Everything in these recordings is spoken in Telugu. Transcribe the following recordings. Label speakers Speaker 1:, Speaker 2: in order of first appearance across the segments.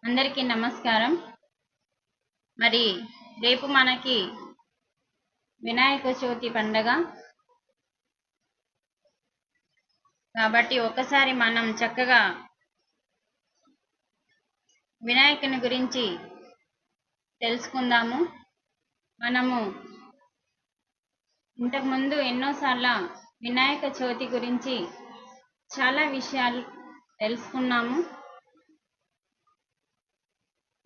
Speaker 1: అందరికీ నమస్కారం. మరి రేపు మనకి వినాయక చవితి పండగ కాబట్టి ఒకసారి మనం చక్కగా వినాయకుని గురించి తెలుసుకుందాము. మనము ఇంతకుముందు ఎన్నోసార్లు వినాయక చవితి గురించి చాలా విషయాలు తెలుసుకున్నాము.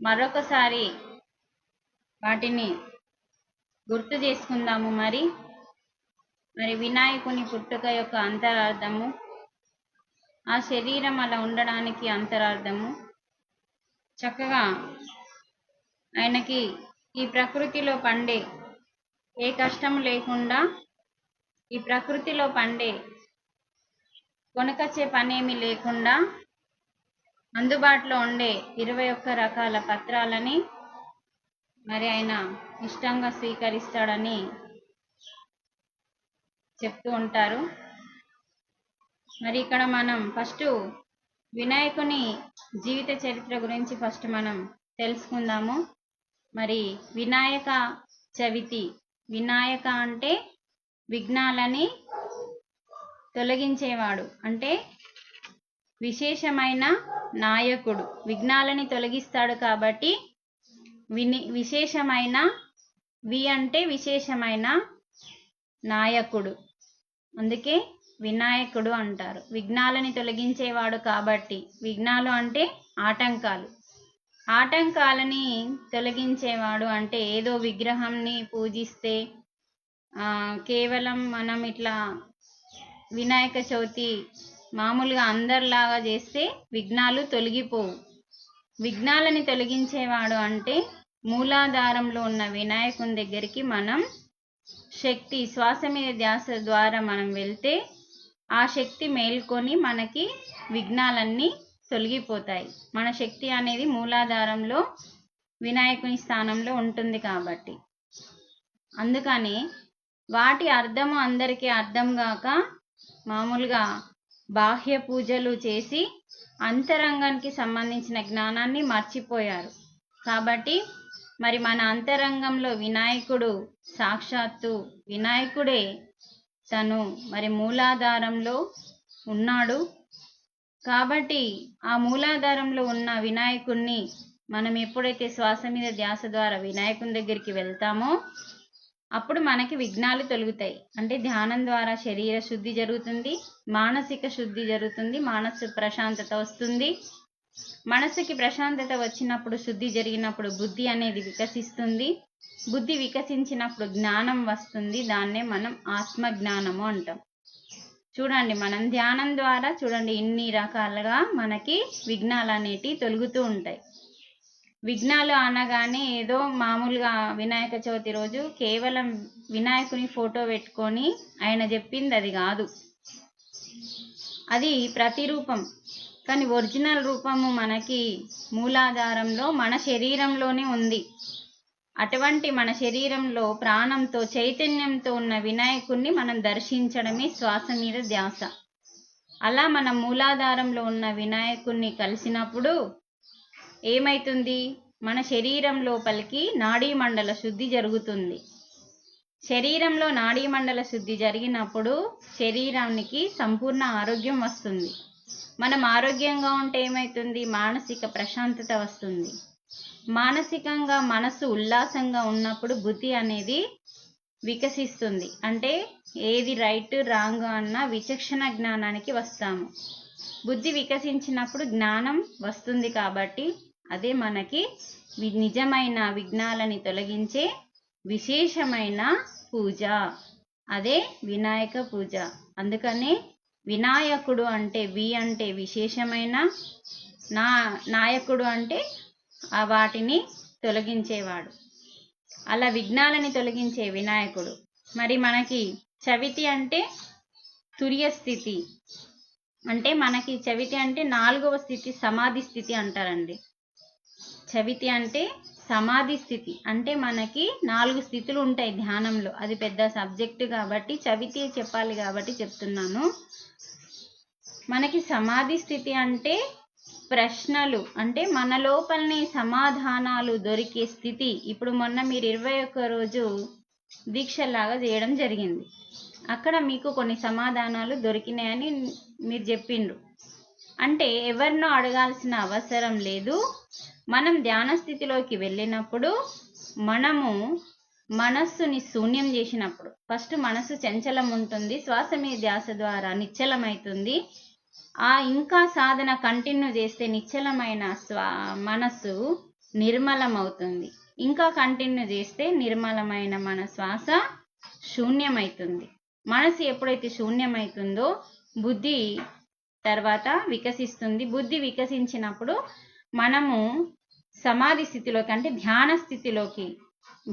Speaker 1: మరొకసారి వాటిని గుర్తు చేసుకుందాము. మరి వినాయకుని పుట్టుక యొక్క అంతరార్థము, ఆ శరీరం అలా ఉండడానికి అంతరార్థము, చక్కగా ఆయనకి ఈ ప్రకృతిలో పండే ఏ కష్టం లేకుండా ఈ ప్రకృతిలో పండే కొనకొచ్చే పనేమి లేకుండా అందుబాటులో ఉండే 21 రకాల పత్రాలని మరి ఆయన ఇష్టంగా స్వీకరిస్తాడని చెప్తూ ఉంటారు. మరి ఇక్కడ మనం ఫస్ట్ వినాయకుని జీవిత చరిత్ర గురించి ఫస్ట్ మనం తెలుసుకుందాము. మరి వినాయక చవితి, వినాయక అంటే విఘ్నాలని తొలగించేవాడు, అంటే విశేషమైన నాయకుడు. విఘ్నాలని తొలగిస్తాడు కాబట్టి విశేషమైన, అంటే విశేషమైన నాయకుడు, అందుకే వినాయకుడు అంటారు. విఘ్నాలని తొలగించేవాడు కాబట్టి, విఘ్నాలు అంటే ఆటంకాలని తొలగించేవాడు అంటే ఏదో విగ్రహంని పూజిస్తే కేవలం మనం ఇట్లా వినాయక చవితి మామూలుగా అందరిలాగా చేస్తే విఘ్నాలు తొలగిపోవు. విఘ్నాలని తొలగించేవాడు అంటే మూలాధారంలో ఉన్న వినాయకుని దగ్గరికి మనం శక్తి, శ్వాస మీద ధ్యాస ద్వారా మనం వెళ్తే ఆ శక్తి మేల్కొని మనకి విఘ్నాలన్నీ తొలగిపోతాయి. మన శక్తి అనేది మూలాధారంలో వినాయకుని స్థానంలో ఉంటుంది కాబట్టి. అందుకని వాటి అర్థము అందరికీ అర్థం కాక మామూలుగా బాహ్య పూజలు చేసి అంతరంగానికి సంబంధించిన జ్ఞానాన్ని మర్చిపోయారు. కాబట్టి మరి మన అంతరంగంలో వినాయకుడు సాక్షాత్తు వినాయకుడే తను మరి మూలాధారంలో ఉన్నాడు. కాబట్టి ఆ మూలాధారంలో ఉన్న వినాయకుడిని మనం ఎప్పుడైతే శ్వాస మీద ధ్యాస ద్వారా వినాయకుని దగ్గరికి వెళ్తామో అప్పుడు మనకి విఘ్నాలు తొలుగుతాయి. అంటే ధ్యానం ద్వారా శరీర శుద్ధి జరుగుతుంది, మానసిక శుద్ధి జరుగుతుంది, మనసు ప్రశాంతత వస్తుంది. మనసుకి ప్రశాంతత వచ్చినప్పుడు, శుద్ధి జరిగినప్పుడు బుద్ధి అనేది వికసిస్తుంది. బుద్ధి వికసించినప్పుడు జ్ఞానం వస్తుంది. దాన్నే మనం ఆత్మ జ్ఞానము అంటాం. చూడండి, మనం ధ్యానం ద్వారా చూడండి ఇన్ని రకాలుగా మనకి విఘ్నాలు అనేటివి తొలుగుతూ ఉంటాయి. విఘ్నాలు అనగానే ఏదో మామూలుగా వినాయక చవితి రోజు కేవలం వినాయకుని ఫోటో పెట్టుకొని ఆయన చెప్పింది అది కాదు. అది ప్రతిరూపం, కానీ ఒరిజినల్ రూపము మనకి మూలాధారంలో మన శరీరంలోనే ఉంది. అటువంటి మన శరీరంలో ప్రాణంతో చైతన్యంతో ఉన్న వినాయకుడిని మనం దర్శించడమే శ్వాస మీద ధ్యాస. అలా మన మూలాధారంలో ఉన్న వినాయకుడిని కలిసినప్పుడు ఏమైతుంది? మన శరీరం లోపలికి నాడీ మండల శుద్ధి జరుగుతుంది. శరీరంలో నాడీ మండల శుద్ధి జరిగినప్పుడు శరీరానికి సంపూర్ణ ఆరోగ్యం వస్తుంది. మనం ఆరోగ్యంగా ఉంటే ఏమవుతుంది? మానసిక ప్రశాంతత వస్తుంది. మానసికంగా మనసు ఉల్లాసంగా ఉన్నప్పుడు బుద్ధి అనేది వికసిస్తుంది. అంటే ఏది రైట్ రాంగ్ అన్న విచక్షణ జ్ఞానానికి వస్తాము. బుద్ధి వికసించినప్పుడు జ్ఞానం వస్తుంది. కాబట్టి అదే మనకి నిజమైన విఘ్నాలని తొలగించే విశేషమైన పూజ, అదే వినాయక పూజ. అందుకనే వినాయకుడు అంటే అంటే విశేషమైన, నాయకుడు అంటే వాటిని తొలగించేవాడు. అలా విఘ్నాలని తొలగించే వినాయకుడు. మరి మనకి చవితి అంటే తుర్య స్థితి, అంటే మనకి చవితి అంటే 4వ స్థితి సమాధి స్థితి అంటారండి. చవితి అంటే సమాధి స్థితి అంటే మనకి 4 స్థితులు ఉంటాయి ధ్యానంలో. అది పెద్ద సబ్జెక్ట్ కాబట్టి చవితి చెప్పాలి కాబట్టి చెప్తున్నాను. మనకి సమాధి స్థితి అంటే ప్రశ్నలు అంటే మన లోపలనే సమాధానాలు దొరికే స్థితి. ఇప్పుడు మొన్న మీరు 21 రోజు దీక్షలాగా చేయడం జరిగింది. అక్కడ మీకు కొన్ని సమాధానాలు దొరికినాయని మీరు చెప్పిండ్రు. అంటే ఎవరినో అడగాల్సిన అవసరం లేదు. మనం ధ్యాన స్థితిలోకి వెళ్ళినప్పుడు మనము మనస్సుని శూన్యం చేసినప్పుడు ఫస్ట్ మనసు చంచలం ఉంటుంది, శ్వాస మీద ధ్యాస ద్వారా నిశ్చలమవుతుంది. ఇంకా సాధన కంటిన్యూ చేస్తే నిశ్చలమైన మనస్సు నిర్మలమవుతుంది. ఇంకా కంటిన్యూ చేస్తే నిర్మలమైన మన శ్వాస శూన్యమవుతుంది. మనసు ఎప్పుడైతే శూన్యమవుతుందో బుద్ధి తర్వాత వికసిస్తుంది. బుద్ధి వికసించినప్పుడు మనము సమాధి స్థితిలోకి అంటే ధ్యాన స్థితిలోకి,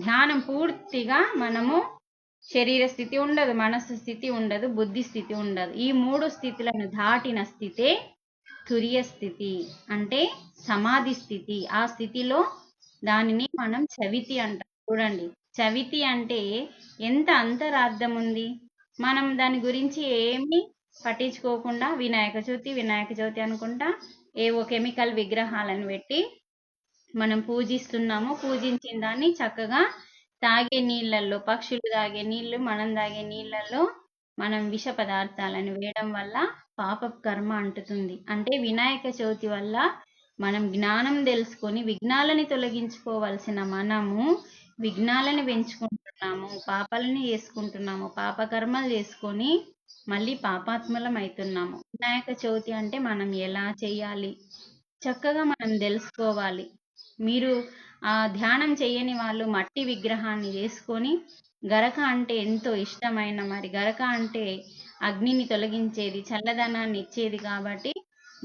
Speaker 1: ధ్యానం పూర్తిగా మనము శరీర స్థితి ఉండదు, మనస్సు స్థితి ఉండదు, బుద్ధి స్థితి ఉండదు. ఈ 3 స్థితులను దాటిన స్థితే తురియ స్థితి అంటే సమాధి స్థితి. ఆ స్థితిలో దానిని మనం చవితి అంటాం. చూడండి, చవితి అంటే ఎంత అంతరార్థం ఉంది. మనం దాని గురించి ఏమి పట్టించుకోకుండా వినాయక చవితి అనుకుంటా ఏవో కెమికల్ విగ్రహాలను పెట్టి మనం పూజిస్తున్నాము. పూజించిన దాన్ని చక్కగా తాగే నీళ్ళల్లో, పక్షులు తాగే నీళ్లు, మనం తాగే నీళ్ళల్లో మనం విష పదార్థాలను వేయడం వల్ల పాప కర్మ అంటుతుంది. అంటే వినాయక చవితి వల్ల మనం జ్ఞానం తెలుసుకొని విఘ్నాలని తొలగించుకోవాల్సిన మనము విఘ్నాలను పెంచుకుంటున్నాము, పాపాలని చేసుకుంటున్నాము, పాపకర్మలు చేసుకొని మళ్ళీ పాపాత్మలం అవుతున్నాము. వినాయక చవితి అంటే మనం ఎలా చేయాలి చక్కగా మనం తెలుసుకోవాలి. మీరు ధ్యానం చేయని వాళ్ళు మట్టి విగ్రహాన్ని చేసుకొని, గరక అంటే ఎంతో ఇష్టమైన, మరి గరక అంటే అగ్నిని తొలగించేది, చల్లదనాన్ని ఇచ్చేది కాబట్టి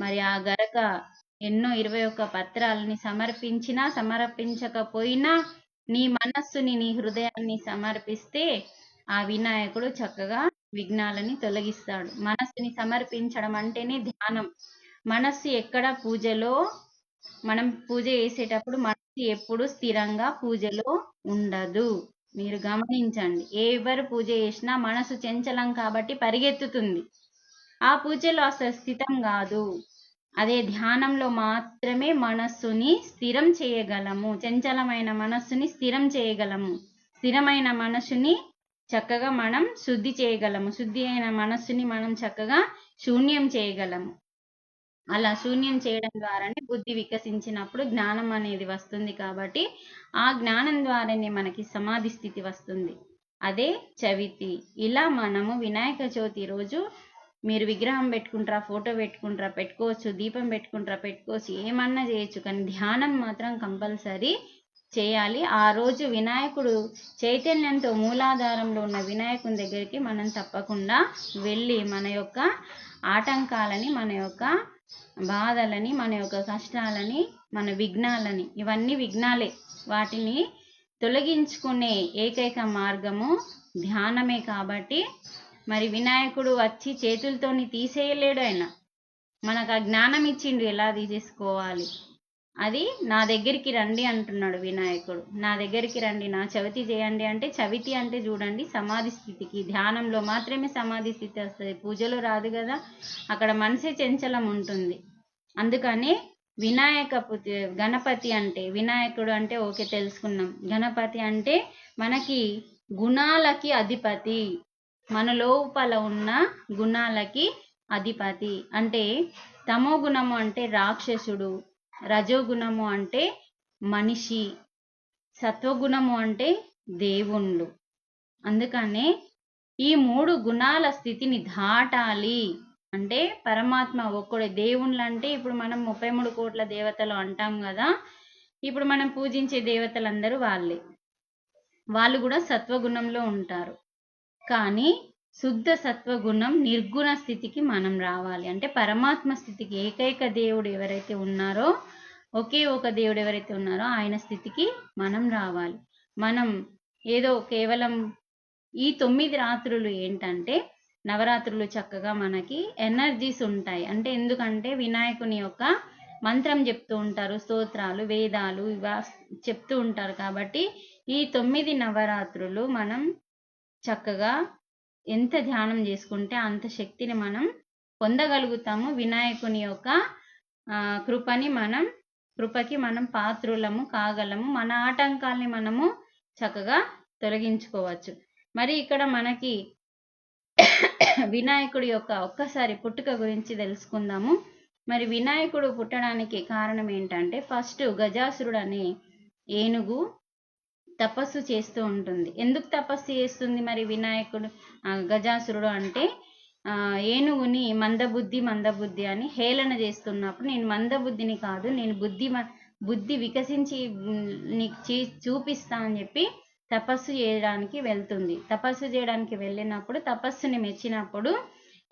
Speaker 1: మరి ఆ గరక ఎన్నో 21 పత్రాలని సమర్పించినా సమర్పించకపోయినా నీ మనస్సుని నీ హృదయాన్ని సమర్పిస్తే ఆ వినాయకుడు చక్కగా విఘ్నాలని తొలగిస్తాడు. మనస్సుని సమర్పించడం అంటేనే ధ్యానం. మనస్సు ఎక్కడ పూజలో మనం పూజ చేసేటప్పుడు మనసు ఎప్పుడు స్థిరంగా పూజలో ఉండదు. మీరు గమనించండి, ఎవరు పూజ చేసినా మనసు చంచలం కాబట్టి పరిగెత్తుతుంది. ఆ పూజలో అసలు స్థితం కాదు. అదే ధ్యానంలో మాత్రమే మనస్సుని స్థిరం చేయగలము. చంచలమైన మనస్సుని స్థిరం చేయగలము. స్థిరమైన మనస్సుని చక్కగా మనం శుద్ధి చేయగలము. శుద్ధి అయిన మనస్సుని మనం చక్కగా శూన్యం చేయగలము. అలా శూన్యం చేయడం ద్వారానే బుద్ధి వికసించినప్పుడు జ్ఞానం అనేది వస్తుంది. కాబట్టి ఆ జ్ఞానం ద్వారానే మనకి సమాధి స్థితి వస్తుంది. అదే చవితి. ఇలా మనము వినాయక చవితి రోజు మీరు విగ్రహం పెట్టుకుంటారా, ఫోటో పెట్టుకుంటారా పెట్టుకోవచ్చు, దీపం పెట్టుకుంటారా పెట్టుకోవచ్చు, ఏమన్నా చేయొచ్చు, కానీ ధ్యానం మాత్రం కంపల్సరీ చేయాలి. ఆ రోజు వినాయకుడు చైతన్యంతో మూలాధారంలో ఉన్న వినాయకుని దగ్గరికి మనం తప్పకుండా వెళ్ళి మన యొక్క ఆటంకాలని, మన యొక్క బాధలని, మన యొక్క కష్టాలని, మన విఘ్నాలని, ఇవన్నీ విఘ్నాలే, వాటిని తొలగించుకునే ఏకైక మార్గము ధ్యానమే. కాబట్టి మరి వినాయకుడు వచ్చి చేతులతోని తీసేయలేడు. ఆయన మనకు ఆ జ్ఞానం ఇచ్చిండు ఎలా తీసేసుకోవాలి. అది నా దగ్గరికి రండి అంటున్నాడు వినాయకుడు. నా దగ్గరికి రండి, నా చవితి చేయండి అంటే, చవితి అంటే చూడండి సమాధి స్థితికి, ధ్యానంలో మాత్రమే సమాధి స్థితి వస్తుంది, పూజలో రాదు కదా. అక్కడ మనసే చంచలం ఉంటుంది. అందుకనే గణపతి అంటే, వినాయకుడు అంటే ఓకే తెలుసుకున్నాం. గణపతి అంటే మనకి గుణాలకి అధిపతి, మన లోపల ఉన్న గుణాలకి అధిపతి. అంటే తమో గుణము అంటే రాక్షసుడు, రజోగుణము అంటే మనిషి, సత్వగుణము అంటే దేవుళ్ళు. అందుకనే ఈ 3 గుణాల స్థితిని దాటాలి అంటే పరమాత్మ ఒక్కడే. దేవుళ్ళు అంటే ఇప్పుడు మనం 33 కోట్ల దేవతలు అంటాం కదా, ఇప్పుడు మనం పూజించే దేవతలందరూ వాళ్ళు కూడా సత్వగుణంలో ఉంటారు. కానీ శుద్ధ సత్వగుణం నిర్గుణ స్థితికి మనం రావాలి అంటే పరమాత్మ స్థితికి, ఏకైక దేవుడు ఎవరైతే ఉన్నారో, ఒకే ఒక దేవుడు ఎవరైతే ఉన్నారో ఆయన స్థితికి మనం రావాలి. మనం ఏదో కేవలం ఈ 9 రాత్రులు ఏంటంటే నవరాత్రులు చక్కగా మనకి ఎనర్జీస్ ఉంటాయి. అంటే ఎందుకంటే వినాయకుని యొక్క మంత్రం చెప్తూ ఉంటారు, స్తోత్రాలు, వేదాలు ఇవా చెప్తూ ఉంటారు. కాబట్టి ఈ 9 నవరాత్రులు మనం చక్కగా ఎంత ధ్యానం చేసుకుంటే అంత శక్తిని మనం పొందగలుగుతాము. వినాయకుని యొక్క కృపకి మనం పాత్రులము కాగలము. మన ఆటంకాల్ని మనము చక్కగా తొలగించుకోవచ్చు. మరి ఇక్కడ మనకి వినాయకుడి యొక్క ఒక్కసారి పుట్టుక గురించి తెలుసుకుందాము. మరి వినాయకుడు పుట్టడానికి కారణం ఏంటంటే, ఫస్ట్ గజాసురుడు అనే ఏనుగు తపస్సు చేస్తూ ఉంటుంది. ఎందుకు తపస్సు చేస్తుంది మరి వినాయకుడు గజాసురుడు అంటే, ఏనుగుని మందబుద్ధి అని హేళన చేస్తున్నప్పుడు, నేను మందబుద్ధిని కాదు, నేను బుద్ధి వికసించి నీకు చూపిస్తా అని చెప్పి తపస్సు చేయడానికి వెళ్తుంది. తపస్సు చేయడానికి వెళ్ళినప్పుడు, తపస్సుని మెచ్చినప్పుడు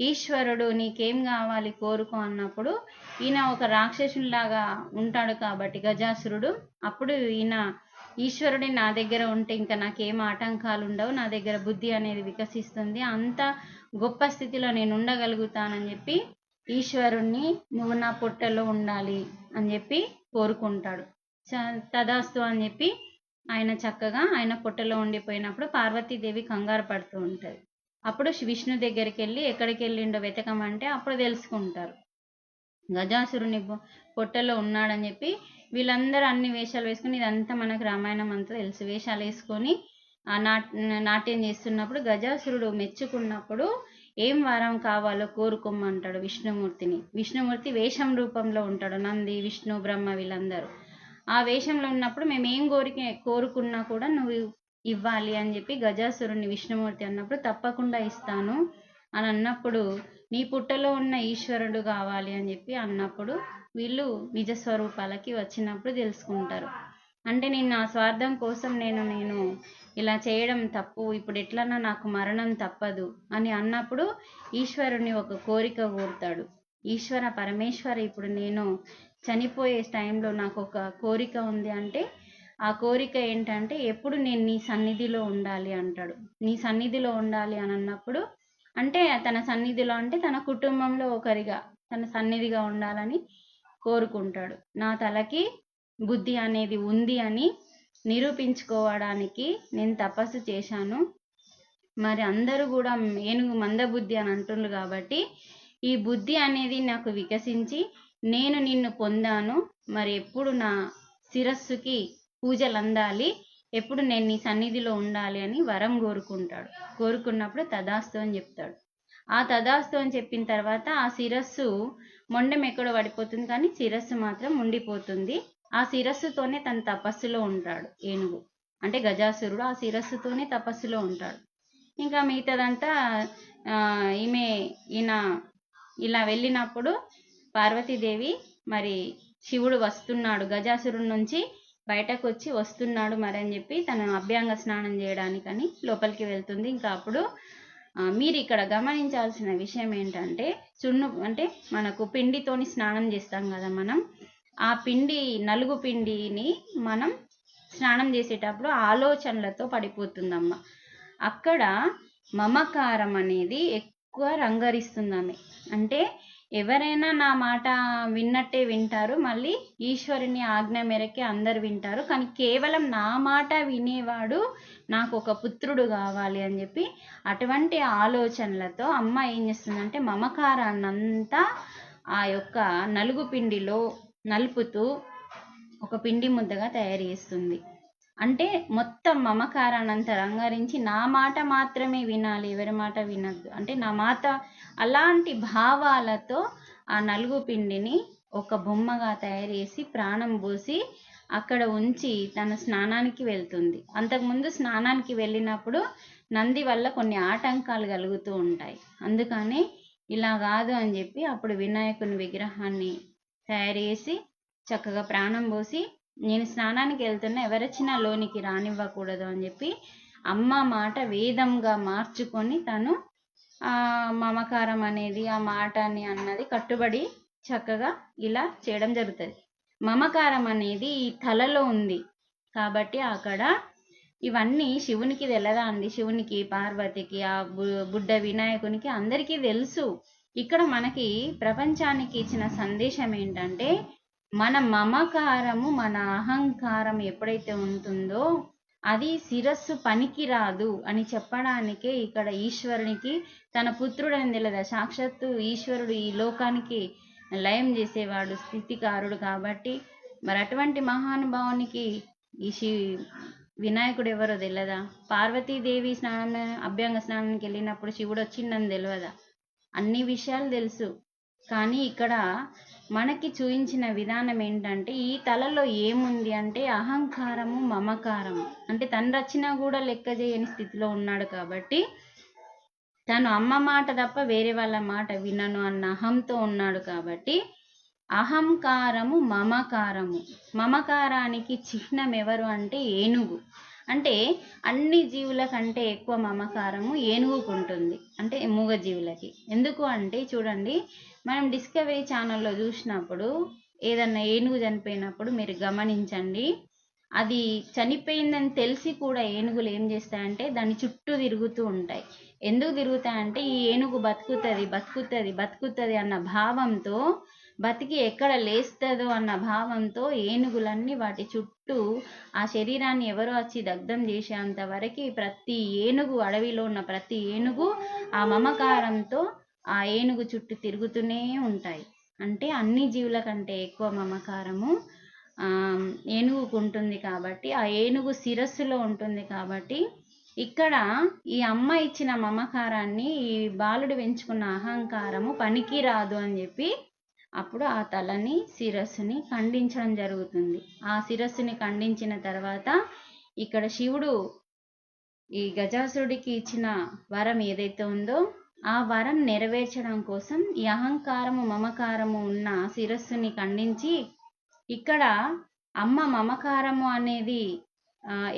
Speaker 1: ఈశ్వరుడు నీకేం కావాలి కోరుకో అన్నప్పుడు, ఈయన ఒక రాక్షసునిలాగా ఉంటాడు కాబట్టి గజాసురుడు, అప్పుడు ఈయన ఈశ్వరుడి నా దగ్గర ఉంటే ఇంకా నాకేం ఆటంకాలు ఉండవు, నా దగ్గర బుద్ధి అనేది వికసిస్తుంది, అంత గొప్ప స్థితిలో నేను ఉండగలుగుతానని చెప్పి ఈశ్వరుణ్ణి నువ్వు నా పొట్టలో ఉండాలి అని చెప్పి కోరుకుంటాడు. తదాస్తు అని చెప్పి ఆయన చక్కగా ఆయన పొట్టలో ఉండిపోయినప్పుడు పార్వతీదేవి కంగారు పడుతూ ఉంటుంది. అప్పుడు విష్ణు దగ్గరికి వెళ్ళి ఎక్కడికి వెళ్ళిండో వెతకమంటే అప్పుడు తెలుసుకుంటారు గజాసురుని పొట్టలో ఉన్నాడని చెప్పి. వీళ్ళందరూ అన్ని వేషాలు వేసుకుని, ఇదంతా మనకు రామాయణం అంతా తెలుసు, వేషాలు వేసుకొని నాట్యం చేస్తున్నప్పుడు గజాసురుడు మెచ్చుకున్నప్పుడు ఏం వరం కావాలో కోరుకోమంటాడు విష్ణుమూర్తిని. విష్ణుమూర్తి వేషం రూపంలో ఉంటాడు, నంది, విష్ణు, బ్రహ్మ వీళ్ళందరూ ఆ వేషంలో ఉన్నప్పుడు మేము ఏం కోరుకున్నా కూడా నువ్వు ఇవ్వాలి అని చెప్పి గజాసురుణ్ణి విష్ణుమూర్తి అన్నప్పుడు, తప్పకుండా ఇస్తాను అని అన్నప్పుడు, నీ పుట్టలో ఉన్న ఈశ్వరుడు కావాలి అని చెప్పి అన్నప్పుడు వీళ్ళు నిజస్వరూపాలకి వచ్చినప్పుడు తెలుసుకుంటారు. అంటే నేను నా స్వార్థం కోసం నేను ఇలా చేయడం తప్పు, ఇప్పుడు ఎట్లన్నా నాకు మరణం తప్పదు అని అన్నప్పుడు ఈశ్వరుని ఒక కోరిక కోరుతాడు. ఈశ్వర పరమేశ్వర, ఇప్పుడు నేను చనిపోయే టైంలో నాకు ఒక కోరిక ఉంది అంటే, ఆ కోరిక ఏంటంటే ఎప్పుడు నేను నీ సన్నిధిలో ఉండాలి అంటాడు. నీ సన్నిధిలో ఉండాలి అని అన్నప్పుడు, అంటే తన సన్నిధిలో అంటే తన కుటుంబంలో ఒకరిగా తన సన్నిధిగా ఉండాలని కోరుకుంటాడు. నా తలకి బుద్ధి అనేది ఉంది అని నిరూపించుకోవడానికి నేను తపస్సు చేశాను. మరి అందరూ కూడా ఏనుగు మందబుద్ధి అని అంటున్నారు కాబట్టి ఈ బుద్ధి అనేది నాకు వికసించి నేను నిన్ను పొందాను. మరి ఎప్పుడు నా శిరస్సుకి పూజలు అందాలి, ఎప్పుడు నేను నీ సన్నిధిలో ఉండాలి అని వరం కోరుకుంటాడు. కోరుకున్నప్పుడు తదాస్తు అని చెప్తాడు. ఆ తదాస్తు అని చెప్పిన తర్వాత ఆ శిరస్సు మొండెం ఎక్కడో పడిపోతుంది, కానీ శిరస్సు మాత్రం ఉండిపోతుంది. ఆ శిరస్సుతోనే తన తపస్సులో ఉంటాడు ఏనుగు, అంటే గజాసురుడు ఆ శిరస్సుతోనే తపస్సులో ఉంటాడు. ఇంకా మిగతాదంతా ఈయన ఇలా వెళ్ళినప్పుడు పార్వతీదేవి మరి శివుడు వస్తున్నాడు, గజాసురుడి నుంచి బయటకు వచ్చి వస్తున్నాడు మరి అని చెప్పి తను అభ్యంగ స్నానం చేయడానికని లోపలికి వెళ్తుంది. ఇంకా అప్పుడు మీరు ఇక్కడ గమనించాల్సిన విషయం ఏంటంటే, అంటే మనకు పిండితోని స్నానం చేస్తాం కదా మనం, ఆ నలుగు పిండిని మనం స్నానం చేసేటప్పుడు ఆలోచనలతో పడిపోతుందమ్మ. అక్కడ మమకారం అనేది ఎక్కువ రంగరిస్తుందమ్మ. అంటే ఎవరైనా నా మాట విన్నట్టే వింటారు, మళ్ళీ ఈశ్వరుని ఆజ్ఞ మేరకే అందరు వింటారు, కానీ కేవలం నా మాట వినేవాడు నాకు ఒక పుత్రుడు కావాలి అని చెప్పి అటువంటి ఆలోచనలతో అమ్మ ఏం చేస్తుందంటే మమకారాన్నంతా ఆ యొక్క నలుగు పిండిలో నలుపుతూ ఒక పిండి ముద్దగా తయారు చేస్తుంది. అంటే మొత్తం మమకారాన్నంతా రంగరించి నా మాట మాత్రమే వినాలి, ఎవరి మాట వినద్దు, అంటే నా మాట, అలాంటి భావాలతో ఆ నలుగు పిండిని ఒక బొమ్మగా తయారు చేసి ప్రాణం పోసి అక్కడ ఉంచి తన స్నానానికి వెళ్తుంది. అంతకుముందు స్నానానికి వెళ్ళినప్పుడు నంది వల్ల కొన్ని ఆటంకాలు కలుగుతూ ఉంటాయి, అందుకని ఇలా కాదు అని చెప్పి అప్పుడు వినాయకుని విగ్రహాన్ని తయారు చేసి చక్కగా ప్రాణం పోసి, నేను స్నానానికి వెళ్తున్నా, ఎవరొచ్చినా లోనికి రానివ్వకూడదు అని చెప్పి అమ్మ మాట వేదంగా మార్చుకొని తను ఆ మమకారం అనేది ఆ మాటని అన్నది కట్టుబడి చక్కగా ఇలా చేయడం జరుగుతుంది. మమకారం అనేది ఈ తలలో ఉంది కాబట్టి అక్కడ ఇవన్నీ శివునికి తెలదా అండి, శివునికి, పార్వతికి, ఆ బుడ్డ వినాయకునికి అందరికీ తెలుసు. ఇక్కడ మనకి ప్రపంచానికి ఇచ్చిన సందేశం ఏంటంటే, మన మమకారము, మన అహంకారం ఎప్పుడైతే ఉంటుందో అది శిరస్సు పనికి రాదు అని చెప్పడానికే ఇక్కడ ఈశ్వరునికి తన పుత్రుడని తెలియదా, సాక్షాత్తు ఈశ్వరుడు ఈ లోకానికి లయం చేసేవాడు, స్థితికారుడు కాబట్టి మరి అటువంటి మహానుభావునికి ఈ వినాయకుడు ఎవరో తెలియదా? పార్వతీదేవి అభ్యంగ స్నానానికి వెళ్ళినప్పుడు శివుడు వచ్చిందని తెలియదా? అన్ని విషయాలు తెలుసు. కానీ ఇక్కడ మనకి చూపించిన విధానం ఏంటంటే ఈ తలలో ఏముంది అంటే అహంకారము, మమకారము. అంటే తను రచ్చినా కూడా లెక్క చేయని స్థితిలో ఉన్నాడు కాబట్టి తను అమ్మ మాట తప్ప వేరే వాళ్ళ మాట వినను అన్న అహంతో ఉన్నాడు కాబట్టి అహంకారము, మమకారము. మమకారానికి చిహ్నం ఎవరు అంటే ఏనుగు. అంటే అన్ని జీవుల కంటే ఎక్కువ మమకారము ఏనుగుకు ఉంటుంది, అంటే మూగజీవులకి. ఎందుకు అంటే చూడండి, మనం డిస్కవరీ ఛానల్లో చూసినప్పుడు ఏదన్నా ఏనుగు చనిపోయినప్పుడు మీరు గమనించండి, అది చనిపోయిందని తెలిసి కూడా ఏనుగులు ఏం చేస్తాయంటే దాని చుట్టూ తిరుగుతూ ఉంటాయి. ఎందుకు తిరుగుతాయంటే ఈ ఏనుగు బతుకుతుంది బతుకుతుంది బతుకుతుంది అన్న భావంతో, బతికి ఎక్కడ లేస్తుందో అన్న భావంతో ఏనుగులన్నీ వాటి చుట్టూ ఆ శరీరాన్ని ఎవరో వచ్చి దగ్ధం చేసేంత వరకు ప్రతి ఏనుగు, అడవిలో ఉన్న ప్రతి ఏనుగు ఆ మమకారంతో ఆ ఏనుగు చుట్టూ తిరుగుతూనే ఉంటాయి. అంటే అన్ని జీవుల కంటే ఎక్కువ మమకారము ఏనుగుకు ఉంటుంది కాబట్టి, ఆ ఏనుగు శిరస్సులో ఉంటుంది కాబట్టి ఇక్కడ ఈ అమ్మ ఇచ్చిన మమకారాన్ని ఈ బాలుడు పెంచుకున్న అహంకారము పనికి రాదు అని చెప్పి అప్పుడు ఆ తలని, శిరస్సుని ఖండించడం జరుగుతుంది. ఆ శిరస్సుని ఖండించిన తర్వాత ఇక్కడ శివుడు ఈ గజాసురుడికి ఇచ్చిన వరం ఏదైతే ఉందో ఆ వరం నెరవేర్చడం కోసం ఈ అహంకారము, మమకారము ఉన్న శిరస్సుని ఖండించి ఇక్కడ అమ్మ మమకారము అనేది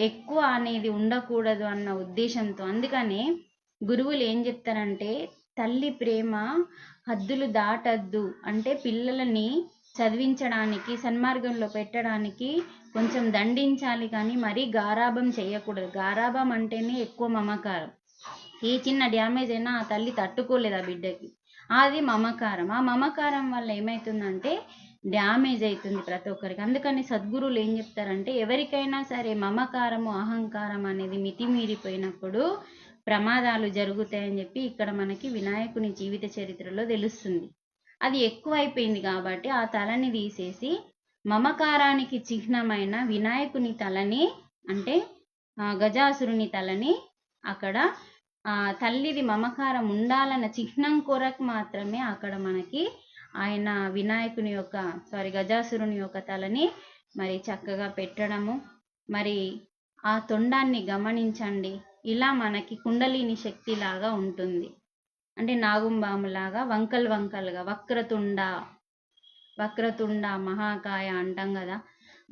Speaker 1: ఎక్కువ అనేది ఉండకూడదు అన్న ఉద్దేశంతో, అందుకనే గురువులు ఏం చెప్తారంటే తల్లి ప్రేమ హద్దులు దాటద్దు, అంటే పిల్లలని చదివించడానికి, సన్మార్గంలో పెట్టడానికి కొంచెం దండించాలి కానీ మరీ గారాబం చేయకూడదు. గారాబం అంటేనే ఎక్కువ మమకారం. ఏ చిన్న డ్యామేజ్ అయినా ఆ తల్లి తట్టుకోలేదు ఆ బిడ్డకి, అది మమకారం. ఆ మమకారం వల్ల ఏమవుతుందంటే డ్యామేజ్ అవుతుంది ప్రతి ఒక్కరికి. అందుకని సద్గురువులు ఏం చెప్తారంటే ఎవరికైనా సరే మమకారము, అహంకారం అనేది మితిమీరిపోయినప్పుడు ప్రమాదాలు జరుగుతాయని చెప్పి ఇక్కడ మనకి వినాయకుని జీవిత చరిత్రలో తెలుస్తుంది. అది ఎక్కువైపోయింది కాబట్టి ఆ తలని తీసేసి మమకారానికి చిహ్నమైన వినాయకుని తలని, అంటే గజాసురుని తలని అక్కడ తల్లిది మమకారం ఉండాలన్న చిహ్నం కొరకు మాత్రమే అక్కడ మనకి ఆయన వినాయకుని యొక్క గజాసురుని యొక్క తలని మరి చక్కగా పెట్టడము. మరి ఆ తొండాన్ని గమనించండి, ఇలా మనకి కుండలిని శక్తి లాగా ఉంటుంది. అంటే నాగుంబాములాగా వంకలు వంకలుగా వక్రతుండ మహాకాయ అంటాం కదా.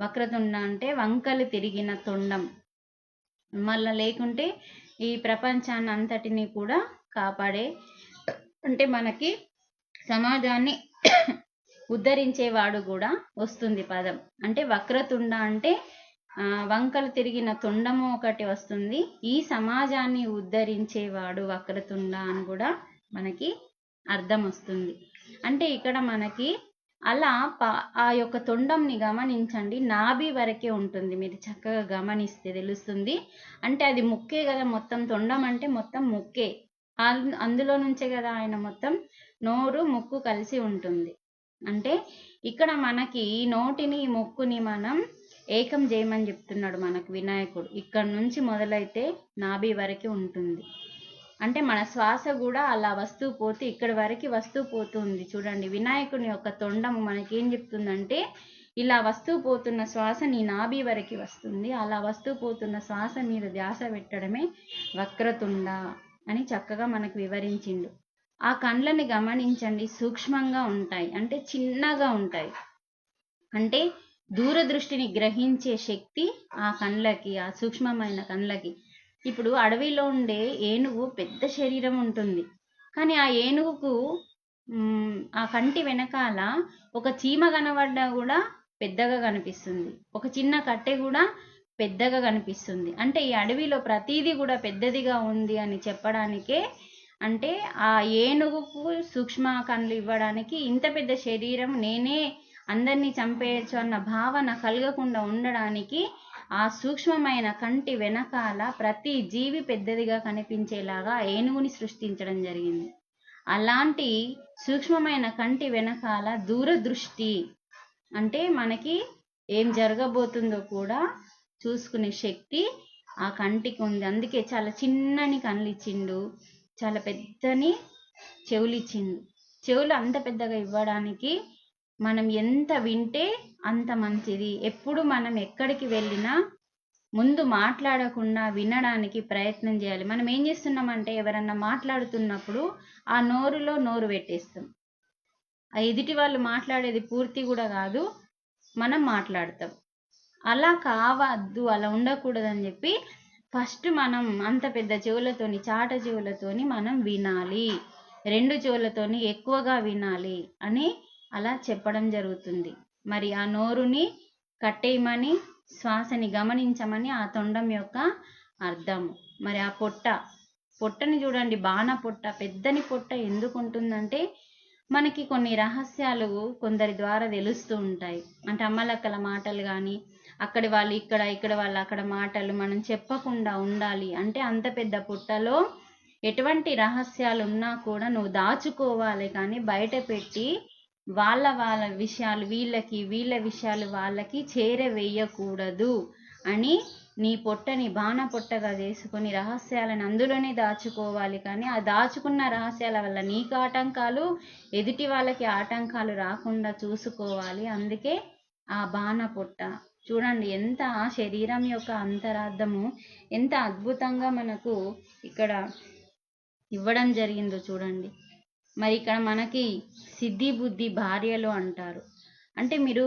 Speaker 1: వక్రతుండ అంటే వంకలు తిరిగిన తొండం. మళ్ళా లేకుంటే ఈ ప్రపంచాన్ని అంతటిని కూడా కాపాడే, అంటే మనకి సమాజాన్ని ఉద్ధరించేవాడు కూడా వస్తుంది పదం. అంటే వక్రతుండ అంటే వంకలు తిరిగిన తొండము ఒకటి వస్తుంది, ఈ సమాజాన్ని ఉద్ధరించేవాడు వక్రతుండ అని కూడా మనకి అర్థం వస్తుంది. అంటే ఇక్కడ మనకి అలా ఆ యొక్క తొండంని గమనించండి, నాభి వరకే ఉంటుంది, మీరు చక్కగా గమనిస్తే తెలుస్తుంది. అంటే అది ముక్కే కదా, మొత్తం తొండం అంటే మొత్తం ముక్కే, అందులో నుంచే కదా ఆయన మొత్తం నోరు ముక్కు కలిసి ఉంటుంది. అంటే ఇక్కడ మనకి నోటిని ముక్కుని మనం ఏకం చేయమని చెప్తున్నాడు మనకు వినాయకుడు. ఇక్కడ నుంచి మొదలైతే నాభి వరకు ఉంటుంది. అంటే మన శ్వాస కూడా అలా వస్తూ పోతే ఇక్కడి వరకు వస్తూ పోతుంది. చూడండి వినాయకుని యొక్క తొండము మనకి ఏం చెప్తుందంటే ఇలా వస్తూ పోతున్న శ్వాస నీ నాభి వరకు వస్తుంది, అలా వస్తూ పోతున్న శ్వాస మీద ధ్యాస పెట్టడమే వక్రతుండ అని చక్కగా మనకు వివరించిండు. ఆ కండ్లని గమనించండి, సూక్ష్మంగా ఉంటాయి, అంటే చిన్నగా ఉంటాయి. అంటే దూరదృష్టిని గ్రహించే శక్తి ఆ కండ్లకి, ఆ సూక్ష్మమైన కండ్లకి. ఇప్పుడు అడవిలో ఉండే ఏనుగు పెద్ద శరీరం ఉంటుంది, కానీ ఆ ఏనుగుకు ఆ కంటి వెనకాల ఒక చీమ కనబడ్డా కూడా పెద్దగా కనిపిస్తుంది, ఒక చిన్న కట్టె కూడా పెద్దగా కనిపిస్తుంది. అంటే ఈ అడవిలో ప్రతిదీ కూడా పెద్దదిగా ఉంది అని చెప్పడానికే, అంటే ఆ ఏనుగుకు సూక్ష్మ కళ్ళు ఇవ్వడానికి ఇంత పెద్ద శరీరం నేనే అందరినీ చంపేయచ్చు అన్న భావన కలగకుండా ఉండడానికి ఆ సూక్ష్మమైన కంటి వెనకాల ప్రతి జీవి పెద్దదిగా కనిపించేలాగా ఏనుగుని సృష్టించడం జరిగింది. అలాంటి సూక్ష్మమైన కంటి వెనకాల దూరదృష్టి అంటే మనకి ఏం జరగబోతుందో కూడా చూసుకునే శక్తి ఆ కంటికి ఉంది. అందుకే చాలా చిన్నని కళ్ళు ఇచ్చిండు, చాలా పెద్దని చెవులు ఇచ్చిండు. చెవులు అంత పెద్దగా ఇవ్వడానికి మనం ఎంత వింటే అంత మంచిది. ఎప్పుడు మనం ఎక్కడికి వెళ్ళినా ముందు మాట్లాడకుండా వినడానికి ప్రయత్నం చేయాలి. మనం ఏం చేస్తున్నామంటే ఎవరన్నా మాట్లాడుతున్నప్పుడు ఆ నోరులో నోరు పెట్టేస్తాం. ఆ ఎదుటి వాళ్ళు మాట్లాడేది పూర్తి కూడా కాదు, మనం మాట్లాడతాం. అలా కావద్దు, అలా ఉండకూడదని చెప్పి ఫస్ట్ మనం అంత పెద్ద చెవులతోని, చాట చెవులతోని మనం వినాలి, 2 చెవులతోని ఎక్కువగా వినాలి అని అలా చెప్పడం జరుగుతుంది. మరి ఆ నోరుని కట్టేయమని, శ్వాసని గమనించమని ఆ తొండం యొక్క అర్థం. మరి ఆ పొట్టని చూడండి, బాణ పొట్ట, పెద్దని పొట్ట ఎందుకు ఉంటుందంటే మనకి కొన్ని రహస్యాలు కొందరి ద్వారా తెలుస్తూ ఉంటాయి. అంటే అమ్మలక్కల మాటలు కానీ, అక్కడి వాళ్ళు ఇక్కడ, ఇక్కడ వాళ్ళు అక్కడ మాటలు మనం చెప్పకుండా ఉండాలి అంటే అంత పెద్ద పుట్టలో ఎటువంటి రహస్యాలు ఉన్నా కూడా నువ్వు దాచుకోవాలి, కానీ బయట పెట్టి వాళ్ళ విషయాలు వీళ్ళకి, వీళ్ళ విషయాలు వాళ్ళకి చేరవేయకూడదు అని నీ పొట్టని బాణ పొట్టగా చేసుకొని రహస్యాలను అందులోనే దాచుకోవాలి. కానీ ఆ దాచుకున్న రహస్యాల వల్ల నీకు ఆటంకాలు, ఎదుటి వాళ్ళకి ఆటంకాలు రాకుండా చూసుకోవాలి. అందుకే ఆ బాణ పొట్ట చూడండి, ఎంత శరీరం యొక్క అంతరార్థము ఎంత అద్భుతంగా మనకు ఇక్కడ ఇవ్వడం జరిగిందో చూడండి. మరి ఇక్కడ మనకి సిద్ధి బుద్ధి భార్యలు అంటారు. అంటే మీరు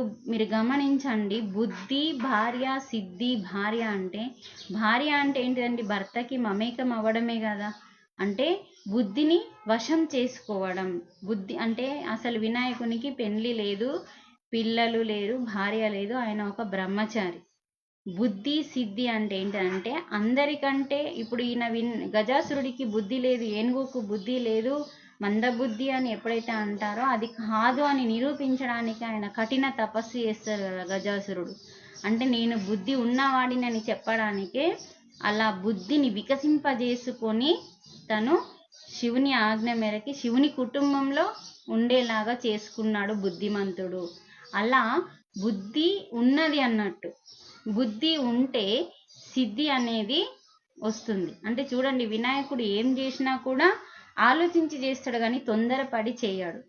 Speaker 1: గమనించండి, బుద్ధి భార్య, సిద్ధి భార్య అంటే, భార్య అంటే ఏంటిదండి, భర్తకి మమేకం అవ్వడమే కదా. అంటే బుద్ధిని వశం చేసుకోవడం. బుద్ధి అంటే అసలు వినాయకునికి పెళ్లి లేదు, పిల్లలు లేరు, భార్య లేదు, ఆయన ఒక బ్రహ్మచారి. బుద్ధి సిద్ధి అంటే ఏంటంటే అందరికంటే ఇప్పుడు ఈయన గజాసురుడికి బుద్ధి లేదు, ఏనుగుకు బుద్ధి లేదు, మందబుద్ధి అని ఎప్పుడైతే అంటారో అది కాదు అని నిరూపించడానికి ఆయన కఠిన తపస్సు చేస్తారు కదా గజాసురుడు. అంటే నేను బుద్ధి ఉన్నవాడినని చెప్పడానికే అలా బుద్ధిని వికసింపజేసుకొని తను శివుని ఆజ్ఞ మేరకి శివుని కుటుంబంలో ఉండేలాగా చేసుకున్నాడు బుద్ధిమంతుడు. అలా బుద్ధి ఉన్నది అన్నట్టు, బుద్ధి ఉంటే సిద్ధి అనేది వస్తుంది. అంటే చూడండి, వినాయకుడు ఏం చేసినా కూడా ఆలోచించి చేస్తాడు కానీ తొందరపడి చేయడు.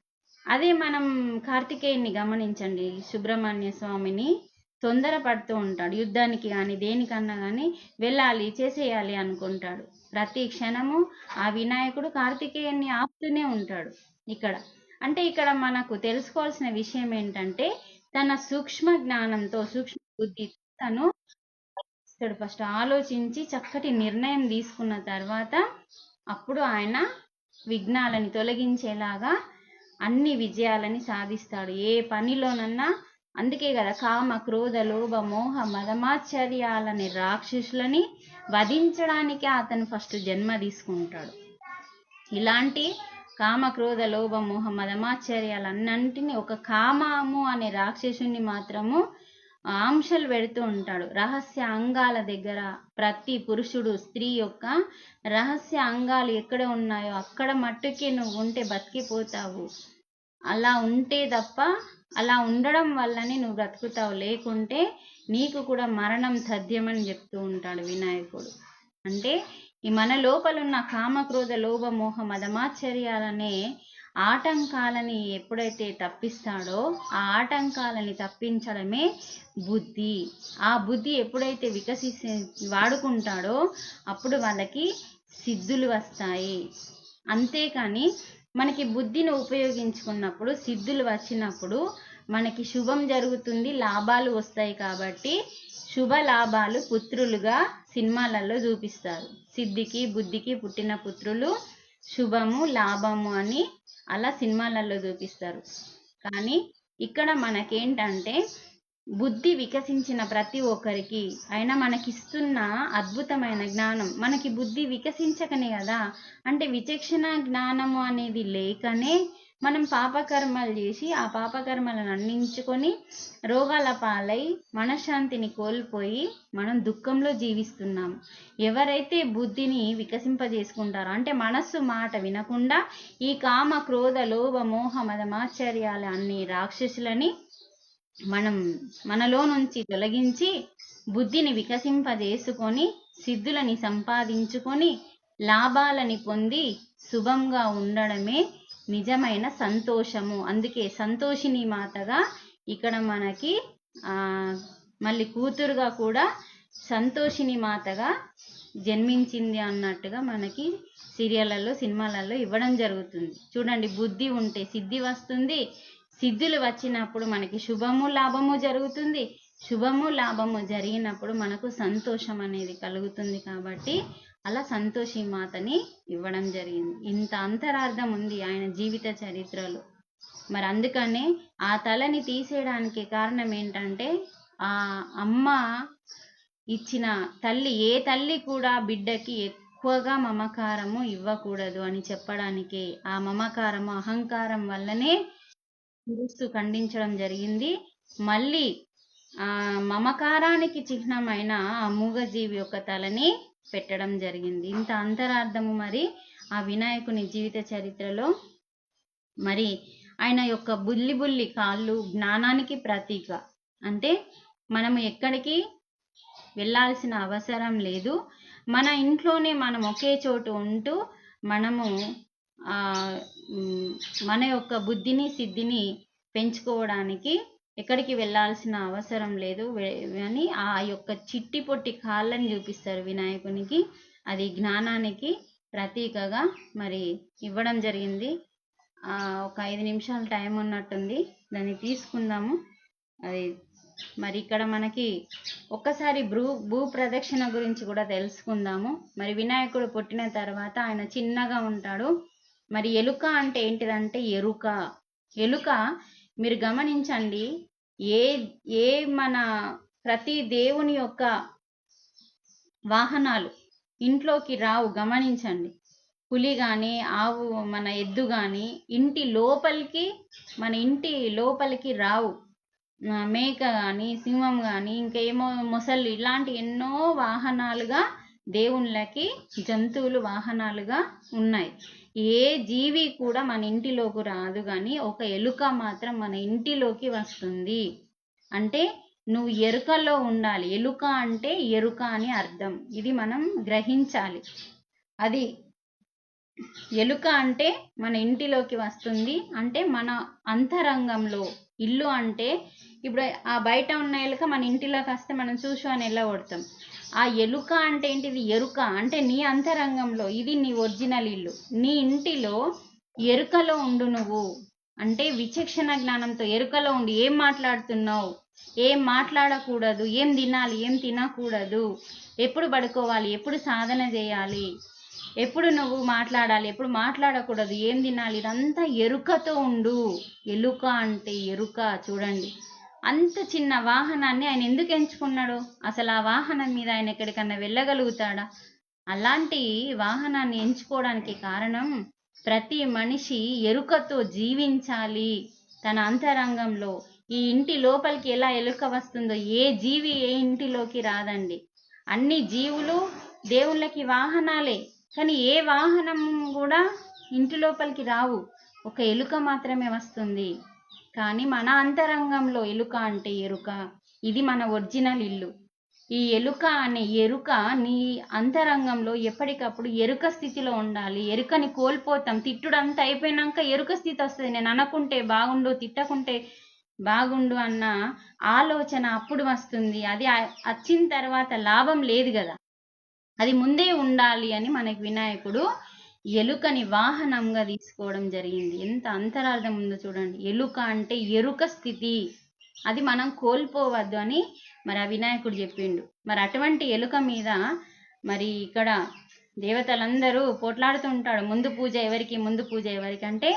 Speaker 1: అదే మనం కార్తికేయుని గమనించండి, సుబ్రహ్మణ్య స్వామిని తొందరపడుతూ ఉంటాడు. యుద్ధానికి కానీ దేనికన్నా కానీ వెళ్ళాలి, చేసేయాలి అనుకుంటాడు. ప్రతి క్షణము ఆ వినాయకుడు కార్తికేయుని ఆపుతూనే ఉంటాడు. ఇక్కడ మనకు తెలుసుకోవాల్సిన విషయం ఏంటంటే తన సూక్ష్మ జ్ఞానంతో, సూక్ష్మ బుద్ధితో తను ఫస్ట్ ఆలోచించి చక్కటి నిర్ణయం తీసుకున్న తర్వాత అప్పుడు ఆయన విఘ్నాలని తొలగించేలాగా అన్ని విజయాలని సాధిస్తాడు ఏ పనిలోనన్నా. అందుకే కదా కామ క్రోధ లోభ మోహ మదమాశ్చర్యాలని రాక్షసులని వధించడానికే అతను ఫస్ట్ జన్మ తీసుకుంటాడు. ఇలాంటి కామ క్రోధ లోభ మోహ మదమాశ్చర్యాలన్నింటినీ ఒక కామము అనే రాక్షసుని మాత్రము ఆంక్షలు పెడుతూ ఉంటాడు. రహస్య అంగాల దగ్గర ప్రతి పురుషుడు స్త్రీ యొక్క రహస్య అంగాలు ఎక్కడ ఉన్నాయో అక్కడ మట్టుకే నువ్వు ఉంటే బతికిపోతావు. అలా ఉంటే తప్ప, అలా ఉండడం వల్లనే నువ్వు బ్రతుకుతావు, లేకుంటే నీకు కూడా మరణం తథ్యమని చెప్తూ ఉంటాడు వినాయకుడు. అంటే ఈ మన లోపలున్న కామక్రోధ లోభ మోహ మదమాశ్చర్యాలనే ఆటంకాలని ఎప్పుడైతే తప్పిస్తాడో ఆ ఆటంకాలని తప్పించడమే బుద్ధి. ఆ బుద్ధి ఎప్పుడైతే వాడుకుంటాడో అప్పుడు వాళ్ళకి సిద్ధులు వస్తాయి. అంతేకాని మనకి బుద్ధిని ఉపయోగించుకున్నప్పుడు సిద్ధులు వచ్చినప్పుడు మనకి శుభం జరుగుతుంది, లాభాలు వస్తాయి. కాబట్టి శుభ లాభాలు పుత్రులుగా సినిమాలలో చూపిస్తారు. సిద్ధికి బుద్ధికి పుట్టిన పుత్రులు శుభము లాభము అని అలా సినిమాలలో చూపిస్తారు. కానీ ఇక్కడ మనకేంటంటే బుద్ధి వికసించిన ప్రతి ఒక్కరికి ఆయన మనకిస్తున్న అద్భుతమైన జ్ఞానం. మనకి బుద్ధి వికసించకనే కదా, అంటే విచక్షణ జ్ఞానము అనేది లేకనే మనం పాపకర్మలు చేసి ఆ పాపకర్మలను అందించుకొని రోగాల పాలై మనశ్శాంతిని కోల్పోయి మనం దుఃఖంలో జీవిస్తున్నాము. ఎవరైతే బుద్ధిని వికసింపజేసుకుంటారో అంటే మనస్సు మాట వినకుండా ఈ కామ క్రోధ లోభ మోహ మద మాశ్చర్యాల అన్ని రాక్షసులని మనం మనలో నుంచి తొలగించి బుద్ధిని వికసింపజేసుకొని సిద్ధులని సంపాదించుకొని లాభాలని పొంది శుభంగా ఉండడమే నిజమైన సంతోషము. అందుకే సంతోషిని మాతగా ఇక్కడ మనకి మళ్ళీ కూతురుగా కూడా సంతోషిని మాతగా జన్మించింది అన్నట్టుగా మనకి సీరియళ్ళల్లో సినిమాలలో ఇవ్వడం జరుగుతుంది. చూడండి, బుద్ధి ఉంటే సిద్ధి వస్తుంది, సిద్ధులు వచ్చినప్పుడు మనకి శుభము లాభము జరుగుతుంది, శుభము లాభము జరిగినప్పుడు మనకు సంతోషం అనేది కలుగుతుంది. కాబట్టి అలా సంతోషి మాతని ఇవ్వడం జరిగింది. ఇంత అంతరార్థం ఉంది ఆయన జీవిత చరిత్రలో. మరి అందుకనే ఆ తలని తీసేయడానికి కారణం ఏంటంటే ఆ అమ్మ ఇచ్చిన తల్లి, ఏ తల్లి కూడా బిడ్డకి ఎక్కువగా మమకారము ఇవ్వకూడదు అని చెప్పడానికి ఆ మమకారము అహంకారం వల్లనే క్రీస్తు ఖండించడం జరిగింది. మళ్ళీ ఆ మమకారానికి చిహ్నమైన ఆ మూగజీవి యొక్క తలని పెట్టడం జరిగింది. ఇంత అంతరార్థము మరి ఆ వినాయకుని జీవిత చరిత్రలో. మరి ఆయన యొక్క బుల్లి బుల్లి కాళ్ళు జ్ఞానానికి ప్రతీక. అంటే మనము ఎక్కడికి వెళ్ళాల్సిన అవసరం లేదు, మన ఇంట్లోనే మనం ఒకే చోటు ఉంటూ మనము మన యొక్క బుద్ధిని సిద్ధిని పెంచుకోవడానికి ఎక్కడికి వెళ్ళాల్సిన అవసరం లేదు అని ఆ యొక్క చిట్టి పొట్టి కాళ్ళని చూపిస్తారు వినాయకునికి. అది జ్ఞానానికి ప్రతీకగా మరి ఇవ్వడం జరిగింది. ఒక 5 నిమిషాలు టైం ఉన్నట్టుంది, దాన్ని తీసుకుందాము. అది మరి ఇక్కడ మనకి ఒక్కసారి భూ ప్రదక్షిణ గురించి కూడా తెలుసుకుందాము. మరి వినాయకుడు పుట్టిన తర్వాత ఆయన చిన్నగా ఉంటాడు. మరి ఎలుక అంటే ఏంటిదంటే ఎరుక. ఎలుక మీరు గమనించండి, ఏ మన ప్రతి దేవుని యొక్క వాహనాలు ఇంట్లోకి రావు. గమనించండి, పులి కానీ ఆవు మన ఎద్దు కానీ ఇంటి లోపలికి మన ఇంటి లోపలికి రావు. మేక కానీ సింహం కానీ ఇంకేమో మొసళ్ళు ఇలాంటి ఎన్నో వాహనాలుగా దేవుళ్ళకి జంతువులు వాహనాలుగా ఉన్నాయి. ఏ జీవి కూడా మన ఇంటిలోకి రాదు, కానీ ఒక ఎలుక మాత్రం మన ఇంటిలోకి వస్తుంది. అంటే నువ్వు ఎరుకలో ఉండాలి. ఎలుక అంటే ఎరుక అని అర్థం. ఇది మనం గ్రహించాలి. అది ఎలుక అంటే మన ఇంటిలోకి వస్తుంది అంటే మన అంతరంగంలో. ఇల్లు అంటే ఇప్పుడు ఆ బయట ఉన్న ఎలుక మన ఇంటిలోకి వస్తే మనం చూసు అని వెళ్ళగొడతాం. ఆ ఎలుక అంటే ఏంటిది? ఎరుక అంటే నీ అంతరంగంలో. ఇది నీ ఒరిజినల్ ఇల్లు. నీ ఇంటిలో ఎరుకలో ఉండు నువ్వు. అంటే విచక్షణ జ్ఞానంతో ఎరుకలో ఉండి ఏం మాట్లాడుతున్నావు, ఏం మాట్లాడకూడదు, ఏం తినాలి, ఏం తినకూడదు, ఎప్పుడు పడుకోవాలి, ఎప్పుడు సాధన చేయాలి, ఎప్పుడు నువ్వు మాట్లాడాలి, ఎప్పుడు మాట్లాడకూడదు, ఏం తినాలి, ఇదంతా ఎరుకతో ఉండు. ఎలుక అంటే ఎరుక. చూడండి, అంత చిన్న వాహనాన్ని ఆయన ఎందుకు ఎంచుకున్నాడు? అసలు ఆ వాహనం మీద ఆయన ఎక్కడికన్నా వెళ్ళగలుగుతాడా? అలాంటి వాహనాన్ని ఎంచుకోవడానికి కారణం ప్రతి మనిషి ఎరుకతో జీవించాలి. తన అంతరంగంలో ఈ ఇంటి లోపలికి ఎలా ఎలుక వస్తుందో ఏ జీవి ఏ ఇంటిలోకి రాదండి. అన్ని జీవులు దేవుళ్ళకి వాహనాలే, కానీ ఏ వాహనం కూడా ఇంటి లోపలికి రావు. ఒక ఎలుక మాత్రమే వస్తుంది. కానీ మన అంతరంగంలో ఎలుక అంటే ఎరుక. ఇది మన ఒరిజినల్ ఇల్లు. ఈ ఎలుక అనే ఎరుక నీ అంతరంగంలో ఎప్పటికప్పుడు ఎరుక స్థితిలో ఉండాలి. ఎరుకని కోల్పోతాం. తిట్టుడంతా అయిపోయినాక ఎరుక స్థితి వస్తుంది. నేను అనకుంటే బాగుండు, తిట్టకుంటే బాగుండు అన్న ఆలోచన అప్పుడు వస్తుంది. అది వచ్చిన తర్వాత లాభం లేదు కదా, అది ముందే ఉండాలి అని మనకి వినాయకుడు ఎలుకని వాహనంగా తీసుకోవడం జరిగింది. ఎంత అంతరార్థం ఉందో చూడండి. ఎలుక అంటే ఎరుక స్థితి, అది మనం కోల్పోవద్దు అని మరి ఆ వినాయకుడు చెప్పిండు. మరి అటువంటి ఎలుక మీద మరి ఇక్కడ దేవతలందరూ పోట్లాడుతుంటాడు. ముందు పూజ ఎవరికి, ముందు పూజ ఎవరికి అంటే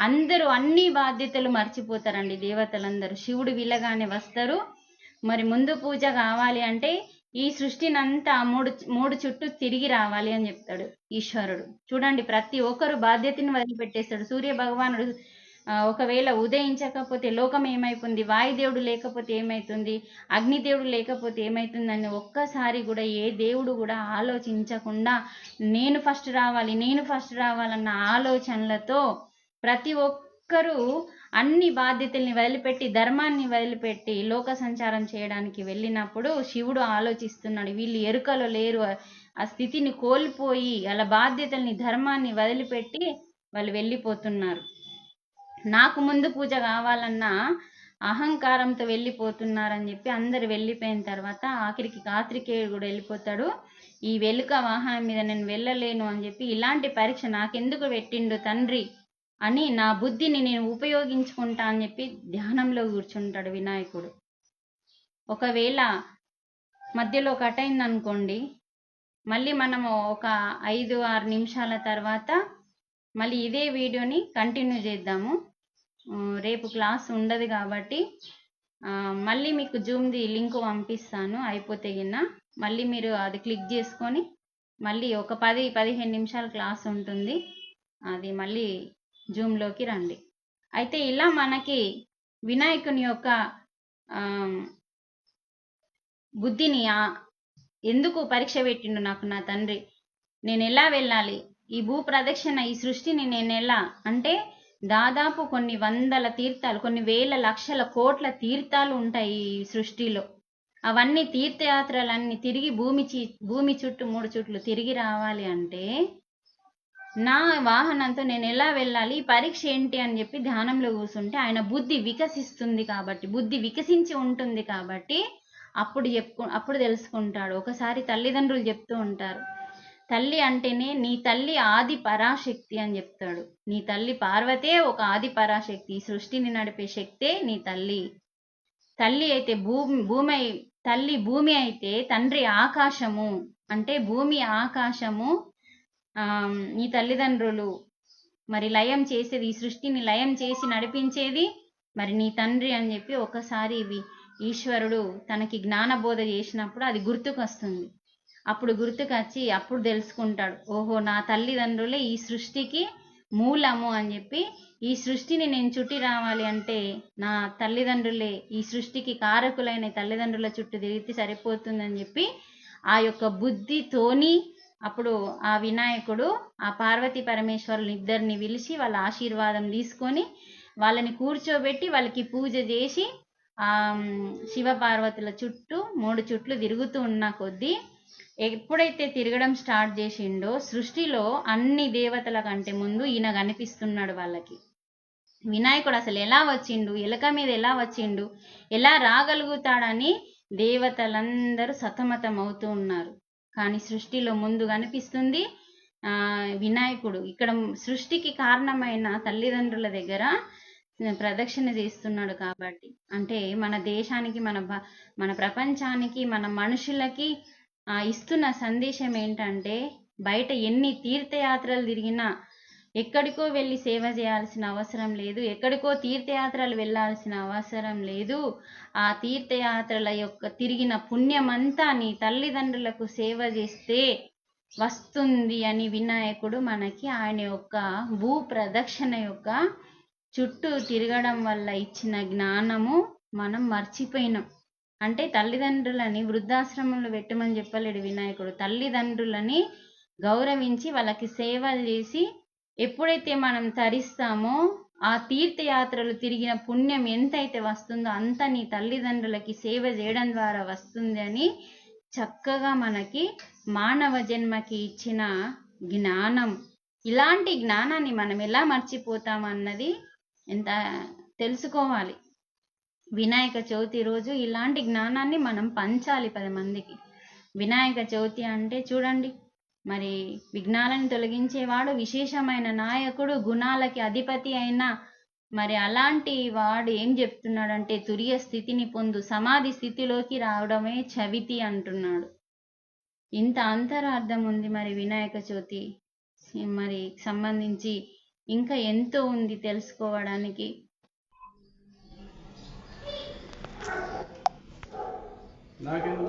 Speaker 1: అందరూ అన్ని బాధ్యతలు మర్చిపోతారండి. దేవతలందరూ శివుడు వీళ్ళగానే వస్తారు. మరి ముందు పూజ కావాలి అంటే ఈ సృష్టినంతా మూడు చుట్టూ తిరిగి రావాలి అని చెప్తాడు ఈశ్వరుడు. చూడండి, ప్రతి ఒక్కరు బాధ్యతని వదిలిపెట్టేస్తాడు. సూర్య భగవానుడు ఒకవేళ ఉదయించకపోతే లోకం ఏమైపోతుంది, వాయుదేవుడు లేకపోతే ఏమైతుంది, అగ్నిదేవుడు లేకపోతే ఏమైతుందని ఒక్కసారి కూడా ఏ దేవుడు కూడా ఆలోచించకుండా నేను ఫస్ట్ రావాలన్న ఆలోచనలతో ప్రతి ఒక్కరూ అన్ని బాధ్యతల్ని వదిలిపెట్టి ధర్మాన్ని వదిలిపెట్టి లోక సంచారం చేయడానికి వెళ్ళినప్పుడు శివుడు ఆలోచిస్తున్నాడు, వీళ్ళు ఎరుకలో లేరు, ఆ స్థితిని కోల్పోయి అలా బాధ్యతల్ని ధర్మాన్ని వదిలిపెట్టి వాళ్ళు వెళ్ళిపోతున్నారు. నాకు ముందు పూజ కావాలన్న అహంకారంతో వెళ్ళిపోతున్నారని చెప్పి అందరు వెళ్ళిపోయిన తర్వాత ఆఖరికి కార్తికేయుడు కూడా వెళ్ళిపోతాడు. ఈ వెలుక వాహనం మీద నేను వెళ్ళలేను అని చెప్పి ఇలాంటి పరీక్ష నాకెందుకు పెట్టిండు తండ్రి అని నా బుద్ధిని నేను ఉపయోగించుకుంటా అని చెప్పి ధ్యానంలో కూర్చుంటాడు వినాయకుడు. ఒకవేళ మధ్యలో కట్ అయిందనుకోండి, మళ్ళీ మనము ఒక 5-6 నిమిషాల తర్వాత మళ్ళీ ఇదే వీడియోని కంటిన్యూ చేద్దాము. రేపు క్లాస్ ఉండదు కాబట్టి మళ్ళీ మీకు జూమ్ది లింక్ పంపిస్తాను. అయిపోతే గిన్న మళ్ళీ మీరు అది క్లిక్ చేసుకొని మళ్ళీ ఒక 10-15 నిమిషాల క్లాస్ ఉంటుంది, అది మళ్ళీ జూమ్లోకి రండి. అయితే ఇలా మనకి వినాయకుని యొక్క బుద్ధిని ఎందుకు పరీక్ష పెట్టిండు నాకు నా తండ్రి, నేను ఎలా వెళ్ళాలి, ఈ భూ ప్రదక్షిణ ఈ సృష్టిని నేను ఎలా అంటే దాదాపు కొన్ని వందల తీర్థాలు, కొన్ని వేల లక్షల కోట్ల తీర్థాలు ఉంటాయి ఈ సృష్టిలో. అవన్నీ తీర్థయాత్రలన్నీ తిరిగి భూమి చుట్టూ 3 చుట్లు తిరిగి రావాలి అంటే నా వాహనంతో నేను ఎలా వెళ్ళాలి, పరీక్ష ఏంటి అని చెప్పి ధ్యానంలో కూర్చుంటే ఆయన బుద్ధి వికసిస్తుంది కాబట్టి, బుద్ధి వికసించి ఉంటుంది కాబట్టి అప్పుడు తెలుసుకుంటాడు. ఒకసారి తల్లిదండ్రులు చెప్తూ ఉంటారు, తల్లి అంటేనే నీ తల్లి ఆది పరాశక్తి అని చెప్తాడు. నీ తల్లి పార్వతే ఒక ఆది పరాశక్తి, ఈ సృష్టిని నడిపే శక్తే నీ తల్లి. తల్లి అయితే భూమి అయితే తండ్రి ఆకాశము, అంటే భూమి ఆకాశము నీ తల్లిదండ్రులు. మరి లయం చేసేది, ఈ సృష్టిని లయం చేసి నడిపించేది మరి నీ తండ్రి అని చెప్పి ఒకసారి ఈశ్వరుడు తనకి జ్ఞానబోధ చేసినప్పుడు అది గుర్తుకొస్తుంది. అప్పుడు గుర్తుకొచ్చి అప్పుడు తెలుసుకుంటాడు, ఓహో నా తల్లిదండ్రులే ఈ సృష్టికి మూలము అని చెప్పి, ఈ సృష్టిని నేను చుట్టి రావాలి అంటే నా తల్లిదండ్రులే, ఈ సృష్టికి కారకులైన తల్లిదండ్రుల చుట్టూ తిరిగితే సరిపోతుందని చెప్పి ఆ యొక్క బుద్ధితోని అప్పుడు ఆ వినాయకుడు ఆ పార్వతీ పరమేశ్వరులు ఇద్దరిని పిలిచి వాళ్ళ ఆశీర్వాదం తీసుకొని వాళ్ళని కూర్చోబెట్టి వాళ్ళకి పూజ చేసి శివపార్వతుల చుట్టూ 3 చుట్లు తిరుగుతూ ఉన్న కొద్దీ ఎప్పుడైతే తిరగడం స్టార్ట్ చేసిండో సృష్టిలో అన్ని దేవతల కంటే ముందు ఈయన కనిపిస్తున్నాడు వాళ్ళకి. వినాయకుడు అసలు ఎలా వచ్చిండు, ఎలక మీద ఎలా వచ్చిండు, ఎలా రాగలుగుతాడని దేవతలందరూ సతమతం అవుతూ ఉన్నారు. కానీ సృష్టిలో ముందు కనిపిస్తుంది వినాయకుడు. ఇక్కడ సృష్టికి కారణమైన తల్లిదండ్రుల దగ్గర ప్రదక్షిణ చేస్తున్నాడు కాబట్టి, అంటే మన దేశానికి, మన ప్రపంచానికి, మన మనుషులకి ఇస్తున్న సందేశం ఏంటంటే బయట ఎన్ని తీర్థయాత్రలు తిరిగినా ఎక్కడికో వెళ్ళి సేవ చేయాల్సిన అవసరం లేదు, ఎక్కడికో తీర్థయాత్రలు వెళ్ళాల్సిన అవసరం లేదు. ఆ తీర్థయాత్రల యొక్క తిరిగిన పుణ్యమంతా నీ తల్లిదండ్రులకు సేవ చేస్తే వస్తుంది అని వినాయకుడు మనకి ఆయన యొక్క భూ ప్రదక్షిణ యొక్క చుట్టూ తిరగడం వల్ల ఇచ్చిన జ్ఞానము మనం మర్చిపోయినాం. అంటే తల్లిదండ్రులని వృద్ధాశ్రమంలో పెట్టమని చెప్పలేడు వినాయకుడు, తల్లిదండ్రులని గౌరవించి వాళ్ళకి సేవ చేసి ఎప్పుడైతే మనం తరిస్తామో ఆ తీర్థయాత్రలు తిరిగిన పుణ్యం ఎంతైతే వస్తుందో అంత నీ తల్లిదండ్రులకి సేవ చేయడం ద్వారా వస్తుంది అని చక్కగా మనకి మానవ జన్మకి ఇచ్చిన జ్ఞానం. ఇలాంటి జ్ఞానాన్ని మనం ఎలా మర్చిపోతామన్నది ఎంత తెలుసుకోవాలి. వినాయక చవితి రోజు ఇలాంటి జ్ఞానాన్ని మనం పంచాలి 10 మందికి. వినాయక చవితి అంటే చూడండి, మరి విఘ్నాలను తొలగించేవాడు, విశేషమైన నాయకుడు, గుణాలకి అధిపతి అయిన మరి అలాంటి వాడు ఏం చెప్తున్నాడంటే తురియ స్థితిని పొందు, సమాధి స్థితిలోకి రావడమే చవితి అంటున్నాడు. ఇంత అంతరార్థం ఉంది మరి వినాయక చవితి మరి సంబంధించి ఇంకా ఎంతో ఉంది తెలుసుకోవడానికి. నాకేందుకు